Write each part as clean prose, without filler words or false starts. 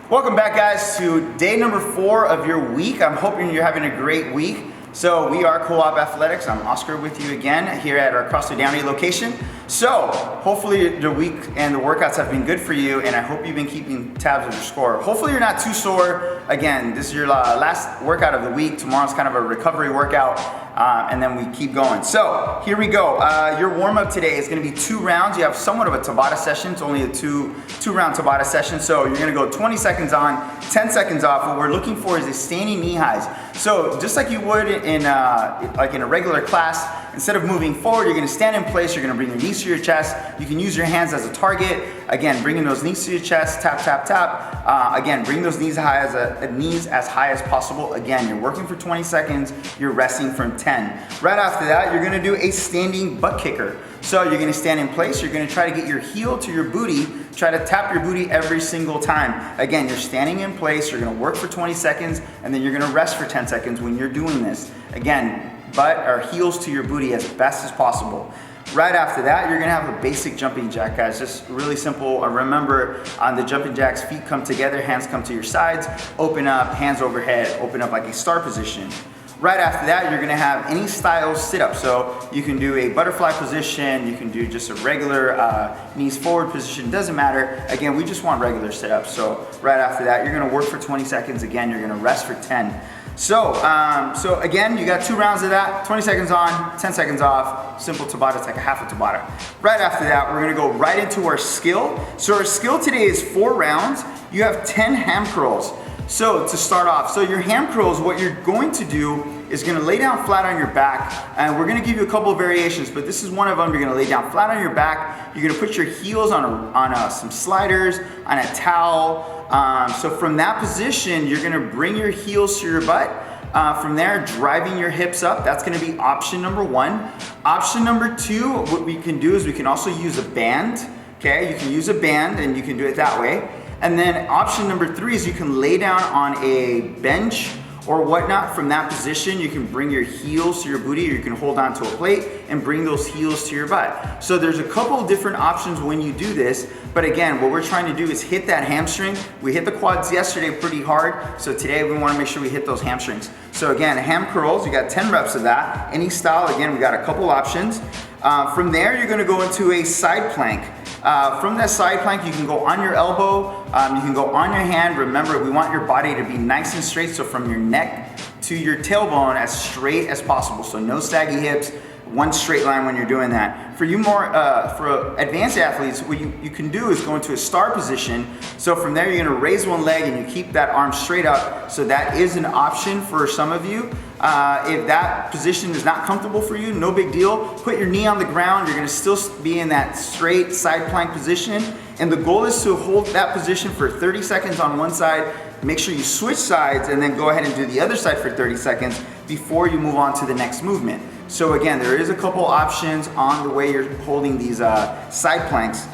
Welcome back, guys, to day number 4 of your week. I'm hoping you're having a great week. So we are CoOp Athletics. I'm Oscar with you again here at our CrossFit Downey location. So hopefully the week and the workouts have been good for you, and I hope you've been keeping tabs of your score. Hopefully you're not too sore. Again, this is your last workout of the week. Tomorrow's kind of a recovery workout, and then we keep going. So here we go. Your warm-up today is going to be 2 rounds. You have somewhat of a Tabata session. It's only a two-round Tabata session. So you're going to go 20 seconds on, 10 seconds off. What we're looking for is a standing knee highs. So just like you would in a regular class, instead of moving forward, you're going to stand in place. You're going to bring your knees to your chest. You can use your hands as a target. Again, bringing those knees to your chest, tap, tap, tap. Again, bring those knees as high as possible. Again, you're working for 20 seconds. You're resting from 10. Right after that, you're going to do a standing butt kicker. So you're going to stand in place. You're going to try to get your heel to your booty. Try to tap your booty every single time. Again, you're standing in place. You're going to work for 20 seconds, and then you're going to rest for 10 seconds when you're doing this. Again, butt or heels to your booty as best as possible. Right after that, you're gonna have a basic jumping jack, guys. Just really simple. Remember, on the jumping jacks, feet come together, hands come to your sides, open up, hands overhead, open up like a star position. Right after that, you're gonna have any style sit-up. So you can do a butterfly position, you can do just a regular knees forward position, doesn't matter. Again, we just want regular sit-ups. So right after that, you're gonna work for 20 seconds. Again, you're gonna rest for 10. So again, you got 2 rounds of that, 20 seconds on, 10 seconds off, simple Tabata, it's like a half a Tabata. Right after that, we're gonna go right into our skill. So our skill today is 4 rounds. You have 10 ham curls. So to start off, so your ham curls, what you're going to do is gonna lay down flat on your back, and we're gonna give you a couple of variations, but this is one of them. You're gonna lay down flat on your back. You're gonna put your heels on some sliders, on a towel. So from that position, you're gonna bring your heels to your butt. From there, driving your hips up. That's gonna be option number 1. Option number 2, what we can do is we can also use a band. Okay, you can use a band and you can do it that way. And then option number 3 is you can lay down on a bench or whatnot. From that position, you can bring your heels to your booty, or you can hold on to a plate and bring those heels to your butt. So there's a couple of different options when you do this, but again, what we're trying to do is hit that hamstring. We hit the quads yesterday pretty hard, so today we wanna make sure we hit those hamstrings. So again, ham curls, you got 10 reps of that. Any style, again, we got a couple options. From there, you're gonna go into a side plank. From that side plank, you can go on your elbow, you can go on your hand. Remember, we want your body to be nice and straight, so from your neck to your tailbone as straight as possible. So no saggy hips, one straight line when you're doing that. For you for advanced athletes, what you can do is go into a star position. So from there, you're gonna raise one leg and you keep that arm straight up. So that is an option for some of you. If that position is not comfortable for you, no big deal. Put your knee on the ground. You're gonna still be in that straight side plank position. And the goal is to hold that position for 30 seconds on one side. Make sure you switch sides and then go ahead and do the other side for 30 seconds before you move on to the next movement. So again, there is a couple options on the way you're holding these side planks.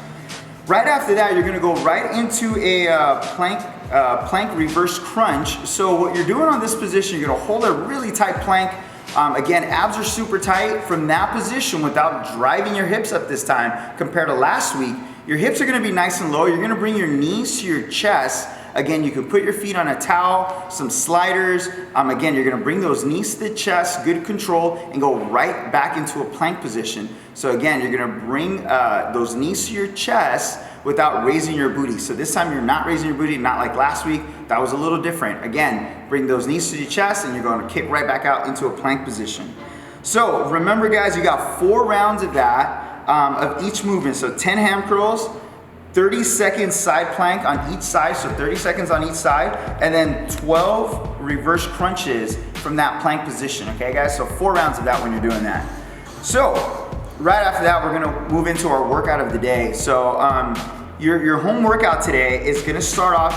Right after that, you're gonna go right into a plank reverse crunch. So what you're doing on this position, you're gonna hold a really tight plank. Again, abs are super tight. From that position, without driving your hips up this time, compared to last week, your hips are gonna be nice and low. You're gonna bring your knees to your chest. Again, you can put your feet on a towel, some sliders. Again, you're gonna bring those knees to the chest, good control, and go right back into a plank position. So again, you're gonna bring those knees to your chest without raising your booty. So this time you're not raising your booty, not like last week. That was a little different. Again, bring those knees to your chest and you're gonna kick right back out into a plank position. So remember, guys, you got 4 rounds of that, of each movement. So 10 ham curls, 30-second side plank on each side, so 30 seconds on each side, and then 12 reverse crunches from that plank position, okay, guys? So 4 rounds of that when you're doing that. So right after that, we're gonna move into our workout of the day. So your home workout today is gonna start off,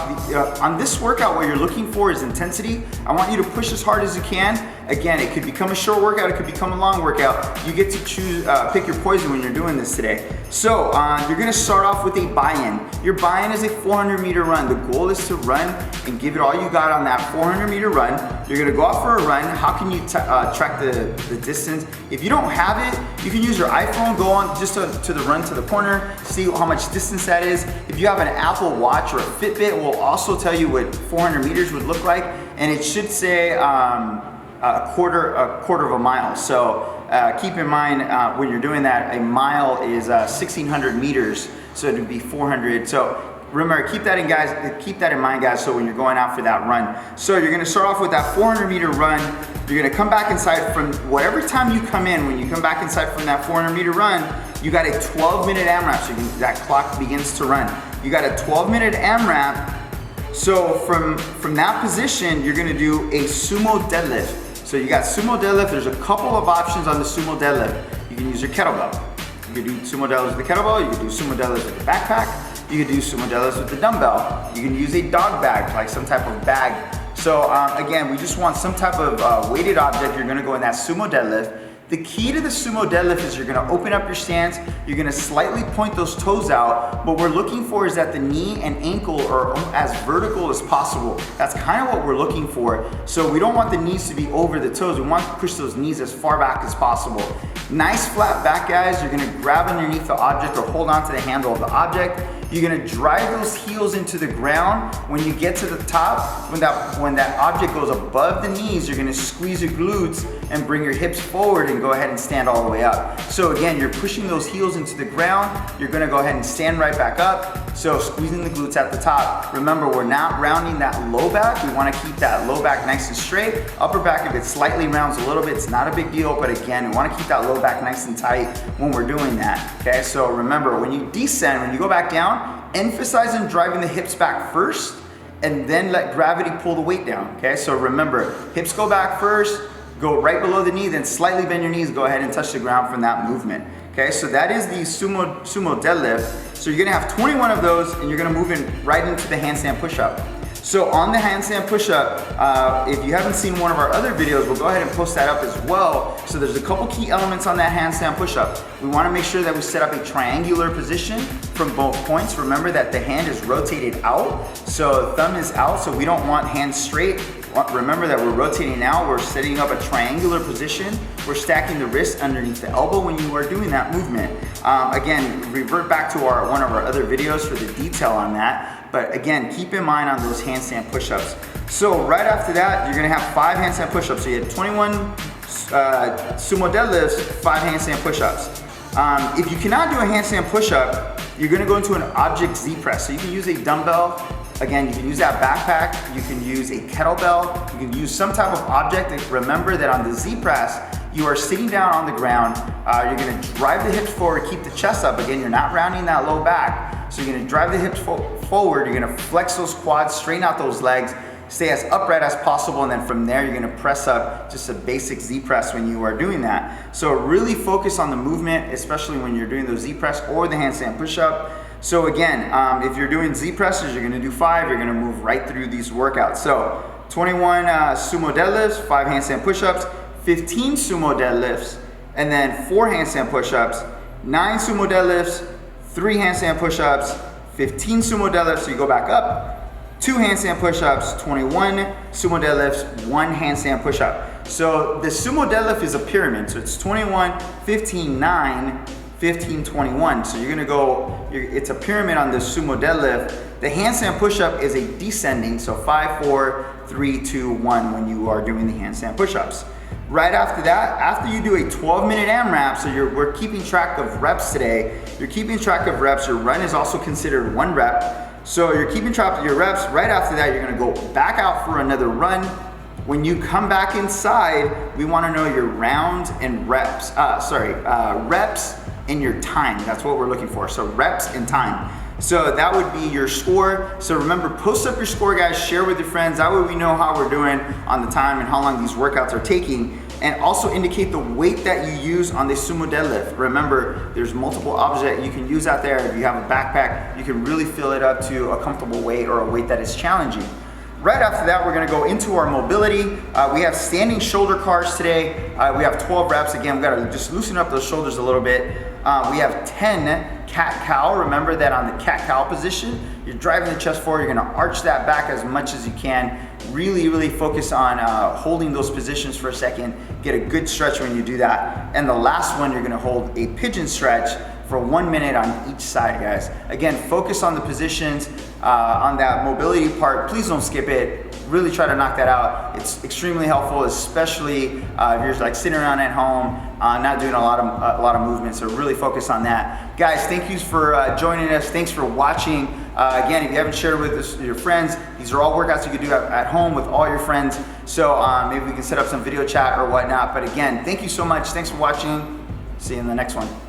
on this workout, what you're looking for is intensity. I want you to push as hard as you can. Again, it could become a short workout, it could become a long workout. You get to choose, pick your poison when you're doing this today. So you're gonna start off with a buy-in. Your buy-in is a 400-meter run. The goal is to run and give it all you got on that 400-meter run. You're gonna go out for a run. How can you track the distance? If you don't have it, you can use your iPhone, go on just to the run to the corner, see how much distance that is. If you have an Apple Watch or a Fitbit, it will also tell you what 400 meters would look like, and it should say a quarter of a mile. So keep in mind when you're doing that, a mile is 1,600 meters, so it would be 400. So remember, keep that in mind, guys, so when you're going out for that run. So you're gonna start off with that 400 meter run. You're gonna come back inside from whatever time you come in. When you come back inside from that 400 meter run, you got a 12-minute AMRAP, so that clock begins to run. You got a 12-minute AMRAP. So from that position, you're gonna do a Sumo Deadlift. So you got Sumo Deadlift. There's a couple of options on the Sumo Deadlift. You can use your kettlebell. You can do Sumo Deadlifts with the kettlebell. You can do Sumo Deadlifts with the backpack. You can do Sumo Deadlifts with the dumbbell. You can use a dog bag, like some type of bag. So again, we just want some type of weighted object. You're gonna go in that Sumo Deadlift. The key to the Sumo Deadlift is you're gonna open up your stance, you're gonna slightly point those toes out. What we're looking for is that the knee and ankle are as vertical as possible. That's kind of what we're looking for. So we don't want the knees to be over the toes. We want to push those knees as far back as possible. Nice flat back, guys. You're gonna grab underneath the object or hold on to the handle of the object. You're gonna drive those heels into the ground. When you get to the top, when that object goes above the knees, you're gonna squeeze your glutes and bring your hips forward and go ahead and stand all the way up. So again, you're pushing those heels into the ground. You're gonna go ahead and stand right back up. So squeezing the glutes at the top. Remember, we're not rounding that low back. We wanna keep that low back nice and straight. Upper back, if it slightly rounds a little bit, it's not a big deal, but again, we wanna keep that low back nice and tight when we're doing that, okay? So remember, when you descend, when you go back down, emphasize on driving the hips back first, and then let gravity pull the weight down, okay? So remember, hips go back first, go right below the knee, then slightly bend your knees, go ahead and touch the ground from that movement. Okay, so that is the Sumo Deadlift. So you're gonna have 21 of those, and you're gonna move in right into the handstand push-up. So on the handstand push-up, if you haven't seen one of our other videos, we'll go ahead and post that up as well. So there's a couple key elements on that handstand push-up. We wanna make sure that we set up a triangular position from both points. Remember that the hand is rotated out, so thumb is out, so we don't want hands straight. Remember that we're rotating out, we're setting up a triangular position. We're stacking the wrist underneath the elbow when you are doing that movement. Again, revert back to one of our other videos for the detail on that. But again, keep in mind on those handstand push-ups. So right after that, you're gonna have 5 handstand push-ups. So you had 21 Sumo Deadlifts, 5 handstand push-ups. If you cannot do a handstand push-up, you're gonna go into an object Z-press. So you can use a dumbbell. Again, you can use that backpack, you can use a kettlebell, you can use some type of object. And remember that on the Z-press, you are sitting down on the ground, you're gonna drive the hips forward, keep the chest up. Again, you're not rounding that low back. So you're gonna drive the hips forward, you're gonna flex those quads, straighten out those legs, stay as upright as possible, and then from there, you're gonna press up just a basic Z-press when you are doing that. So really focus on the movement, especially when you're doing those Z-press or the handstand push-up. So again, if you're doing Z-presses, you're gonna do 5, you're gonna move right through these workouts. So 21 Sumo Deadlifts, 5 handstand push-ups, 15 Sumo Deadlifts, and then 4 handstand push-ups, 9 Sumo Deadlifts, 3 handstand push-ups, 15 Sumo Deadlifts, so you go back up, 2 handstand push-ups, 21 Sumo Deadlifts, 1 handstand push-up. So the Sumo Deadlift is a pyramid, so it's 21, 15, 9, 15, 21. So you're gonna go, it's a pyramid on the Sumo Deadlift. The handstand push-up is a descending, so 5, 4, 3, 2, 1 when you are doing the handstand push-ups. Right after that, after you do a 12-minute AMRAP, so we're keeping track of reps today. You're keeping track of reps. Your run is also considered 1 rep. So you're keeping track of your reps. Right after that, you're gonna go back out for another run. When you come back inside, we wanna know your rounds and reps, reps and your time. That's what we're looking for. So reps and time. So that would be your score. So remember, post up your score, guys, share with your friends. That way we know how we're doing on the time and how long these workouts are taking. And also indicate the weight that you use on the Sumo Deadlift. Remember, there's multiple objects you can use out there. If you have a backpack, you can really fill it up to a comfortable weight or a weight that is challenging. Right after that, we're gonna go into our mobility. We have standing shoulder cars today. We have 12 reps. Again, we gotta just loosen up those shoulders a little bit. We have 10 cat-cow. Remember that on the cat-cow position, you're driving the chest forward, you're gonna arch that back as much as you can. Really, really focus on holding those positions for a second. Get a good stretch when you do that. And the last one, you're gonna hold a pigeon stretch for 1 minute on each side, guys. Again, focus on the positions, on that mobility part. Please don't skip it. Really try to knock that out. It's extremely helpful, especially if you're like sitting around at home, not doing a lot of movement. So really focus on that, guys. Thank you for joining us. Thanks for watching. Again, if you haven't shared with your friends, these are all workouts you can do at home with all your friends. So maybe we can set up some video chat or whatnot. But again, thank you so much. Thanks for watching. See you in the next one.